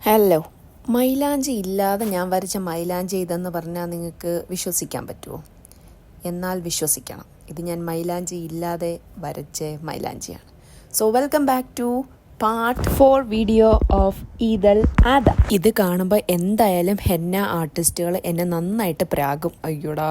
Hello, മൈലാഞ്ചി ഇല്ലാതെ ഞാൻ വരച്ച മൈലാഞ്ചി ഇതെന്ന് പറഞ്ഞാൽ നിങ്ങൾക്ക് വിശ്വസിക്കാൻ പറ്റുമോ? എന്നാൽ വിശ്വസിക്കണം, ഇത് ഞാൻ മൈലാഞ്ചി ഇല്ലാതെ വരച്ച മൈലാഞ്ചിയാണ്. So welcome back to part 4 video of Eid al Adha. ഇത് കാണുമ്പോൾ എന്തായാലും ഹെന്ന ആർട്ടിസ്റ്റുകൾ എന്നെ നന്നായിട്ട് പ്രാകും. അയ്യോടാ,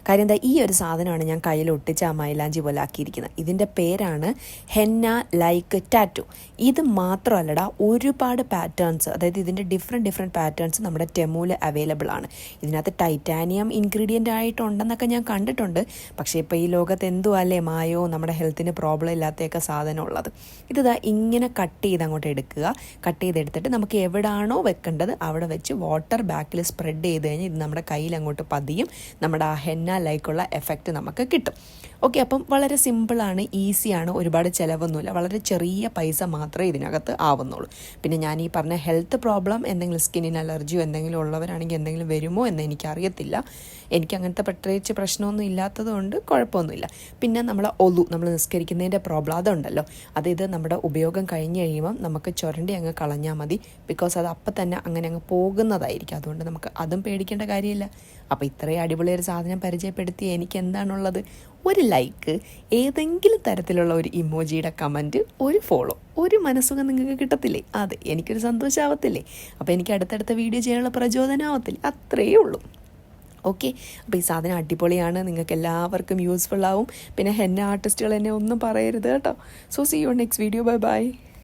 കാര്യം എന്താ, ഈ ഒരു സാധനമാണ് ഞാൻ കയ്യിൽ ഒട്ടിച്ച് ആ മൈലാഞ്ചി പോലെ ആക്കിയിരിക്കുന്നത്. ഇതിൻ്റെ പേരാണ് ഹെന്ന ലൈക്ക് ടാറ്റു. ഇത് മാത്രമല്ലടാ, ഒരുപാട് പാറ്റേൺസ്, അതായത് ഇതിൻ്റെ ഡിഫറെൻറ്റ് പാറ്റേൺസ് നമ്മുടെ ടെമുവിൽ അവൈലബിൾ ആണ്. ഇതിനകത്ത് ടൈറ്റാനിയം ഇൻഗ്രീഡിയൻ്റ് ആയിട്ടുണ്ടെന്നൊക്കെ ഞാൻ കണ്ടിട്ടുണ്ട്. പക്ഷേ ഇപ്പോൾ ഈ ലോകത്ത് എന്തുവല്ലേ മായോ നമ്മുടെ ഹെൽത്തിന് പ്രോബ്ലം ഇല്ലാത്തയൊക്കെ സാധനം ഉള്ളത്. ഇതാ ഇങ്ങനെ കട്ട് ചെയ്ത് അങ്ങോട്ട് എടുക്കുക. കട്ട് ചെയ്തെടുത്തിട്ട് നമുക്ക് എവിടാണോ വെക്കേണ്ടത് അവിടെ വെച്ച് വാട്ടർ ബാക്കിൽ സ്പ്രെഡ് ചെയ്ത് കഴിഞ്ഞാൽ ഇത് നമ്മുടെ കയ്യിൽ അങ്ങോട്ട് പതിയും. നമ്മുടെ ആ ഹെന്ന ലൈക്കുള്ള എഫക്റ്റ് നമുക്ക് കിട്ടും. ഓക്കെ, അപ്പം വളരെ സിമ്പിളാണ്, ഈസിയാണ്, ഒരുപാട് ചിലവൊന്നുമില്ല, വളരെ ചെറിയ പൈസ മാത്രമേ ഇതിനകത്ത് ആവുന്നുള്ളൂ. പിന്നെ ഞാൻ ഈ പറഞ്ഞ ഹെൽത്ത് പ്രോബ്ലം, എന്തെങ്കിലും സ്കിന്നിന് അലർജിയോ എന്തെങ്കിലും ഉള്ളവരാണെങ്കിൽ എന്തെങ്കിലും വരുമോ എന്ന് എനിക്കറിയത്തില്ല. എനിക്ക് അങ്ങനത്തെ പ്രത്യേകിച്ച് പ്രശ്നമൊന്നും ഇല്ലാത്തത് കൊണ്ട് കുഴപ്പമൊന്നുമില്ല. പിന്നെ നമ്മൾ നിസ്കരിക്കുന്നതിൻ്റെ പ്രോബ്ലം അതുണ്ടല്ലോ, ഇത് നമ്മുടെ ഉപയോഗം കഴിഞ്ഞ് കഴിയുമ്പം നമുക്ക് ചുരണ്ടി അങ്ങ് കളഞ്ഞാൽ മതി. ബിക്കോസ് അത് അപ്പം തന്നെ അങ്ങനെ അങ്ങ് പോകുന്നതായിരിക്കും. അതുകൊണ്ട് നമുക്ക് അതും പേടിക്കേണ്ട കാര്യമില്ല. അപ്പോൾ ഇത്രയും അടിപൊളിയൊരു സാധനം പരിചയപ്പെടുത്തി എനിക്ക് എന്താണുള്ളത്? ഒരു ലൈക്ക്, ഏതെങ്കിലും തരത്തിലുള്ള ഒരു ഇമോജിയുടെ കമൻറ്റ്, ഒരു ഫോളോ, ഒരു മനസ്സുഖം നിങ്ങൾക്ക് കിട്ടത്തില്ലേ? അത് എനിക്കൊരു സന്തോഷമാവത്തില്ലേ? അപ്പോൾ എനിക്ക് അടുത്തടുത്ത വീഡിയോ ചെയ്യാനുള്ള പ്രചോദനമാവത്തില്ലേ? അത്രയേ ഉള്ളൂ. ഓക്കെ, അപ്പോൾ ഈ സാധനം അടിപൊളിയാണ്, നിങ്ങൾക്ക് എല്ലാവർക്കും യൂസ്ഫുൾ ആവും. പിന്നെ ഹെന്ന ആർട്ടിസ്റ്റുകൾ എന്നെ ഒന്നും പറയരുത് കേട്ടോ. So see you next video. Bye by.